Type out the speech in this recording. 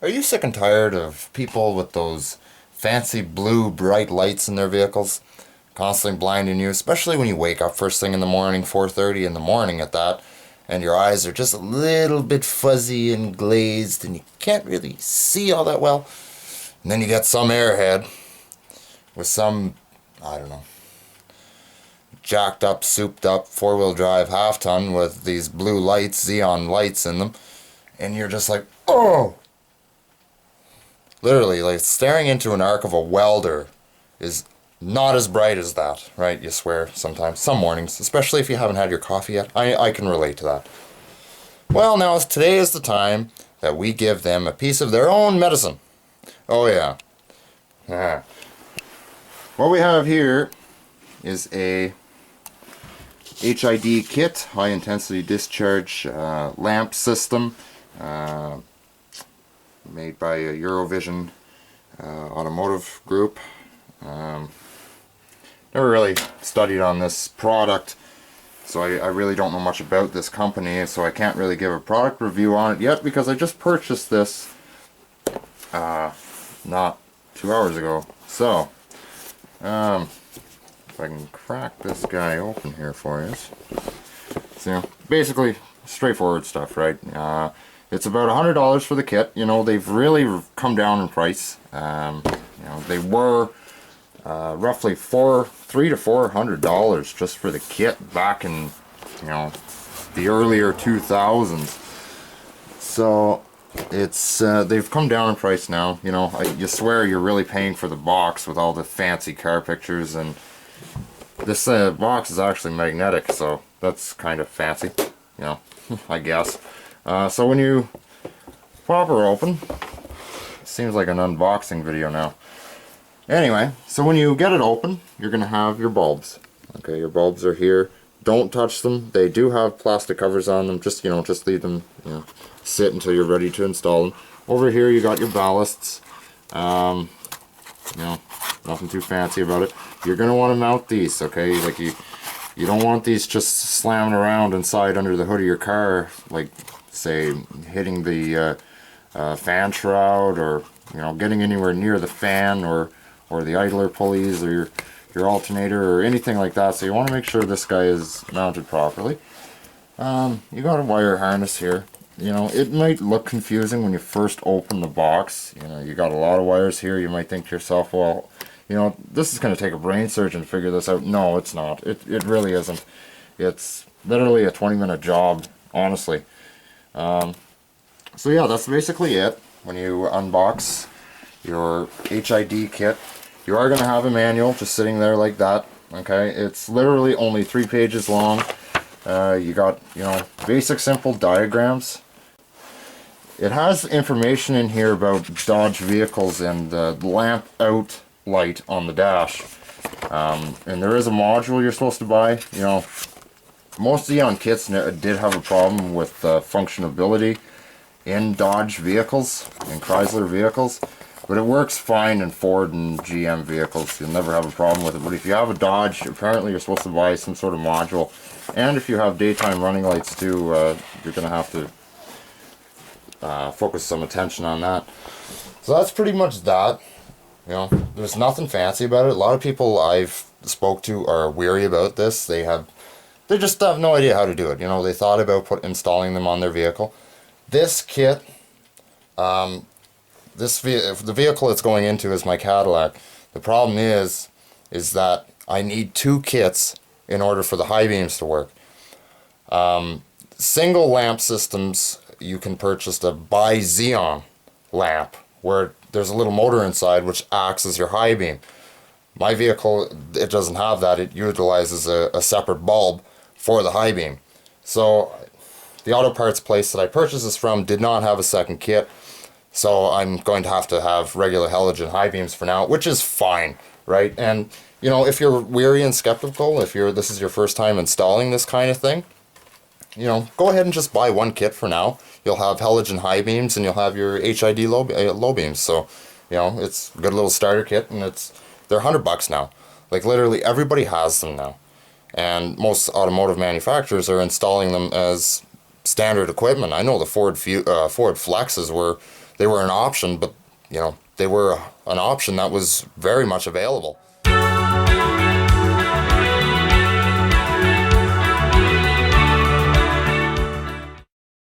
Are you sick and tired of people with those fancy blue bright lights in their vehicles? Constantly blinding you, especially when you wake up first thing in the morning, 4:30 in the morning at that, and your eyes are just a little bit fuzzy and glazed and you can't really see all that well. And then you get some airhead with some, I don't know, jacked up, souped up four-wheel drive half ton with these blue lights, xenon lights in them, and you're just like, oh! Literally, like staring into an arc of a welder is not as bright as that, right? You swear sometimes, some mornings, especially if you haven't had your coffee yet. I can relate to that. Well, now today is the time that we give them a piece of their own medicine. Oh yeah. What we have here is a HID kit, high intensity discharge lamp system, made by a Eurovision automotive group. Never really studied on this product, so I really don't know much about this company, so I can't really give a product review on it yet because I just purchased this not 2 hours ago. So, if I can crack this guy open here for you. So, basically, straightforward stuff, right? It's about $100 for the kit. You know, they've really come down in price. You know, they were roughly $300 to $400 just for the kit back in, you know, the earlier 2000s. So it's they've come down in price now. You know, you swear you're really paying for the box with all the fancy car pictures, and this box is actually magnetic, so that's kind of fancy, you know, I guess. So when you pop her open, it seems like an unboxing video now. Anyway, so when you get it open, you're going to have your bulbs. Okay, your bulbs are here. Don't touch them. They do have plastic covers on them. Just, you know, just leave them, you know, sit until you're ready to install them. Over here you got your ballasts. You know, nothing too fancy about it. You're going to want to mount these, okay? Like you don't want these just slamming around inside under the hood of your car, like, say, hitting the fan shroud, or, you know, getting anywhere near the fan or the idler pulleys, or your alternator or anything like that. So you want to make sure this guy is mounted properly. You got a wire harness here. You know, it might look confusing when you first open the box. You know, you got a lot of wires here. You might think to yourself, well, you know, this is going to take a brain surgeon to figure this out. No, it's not. It really isn't. It's literally a 20-minute job, honestly. So yeah, that's basically it. When you unbox your HID kit, you are going to have a manual just sitting there like that. Okay, it's literally only 3 pages long. You got, you know, basic simple diagrams. It has information in here about Dodge vehicles and the lamp out light on the dash. And there is a module you're supposed to buy. You know, most Xeon kits did have a problem with functionability in Dodge vehicles, in Chrysler vehicles, but it works fine in Ford and GM vehicles. You'll never have a problem with it. But if you have a Dodge, apparently you're supposed to buy some sort of module. And if you have daytime running lights too, you're going to have to focus some attention on that. So that's pretty much that. You know, there's nothing fancy about it. A lot of people I've spoke to are weary about this. They just have no idea how to do it. You know, they thought about installing them on their vehicle. This kit, the vehicle it's going into is my Cadillac. The problem is that I need 2 kits in order for the high beams to work. Single lamp systems, you can purchase a by Xeon lamp where there's a little motor inside which acts as your high beam. My vehicle, it doesn't have that. It utilizes a separate bulb for the high beam. So the auto parts place that I purchased this from did not have a second kit, so I'm going to have regular halogen high beams for now, which is fine, right? And you know, if you're weary and skeptical, if this is your first time installing this kind of thing, you know, go ahead and just buy 1 kit for now. You'll have halogen high beams and you'll have your HID low beams. So, you know, it's a good little starter kit, and they're $100 now. Like literally everybody has them now, and most automotive manufacturers are installing them as standard equipment. I know the Ford Flexes were they were an option, but you know, they were an option that was very much available.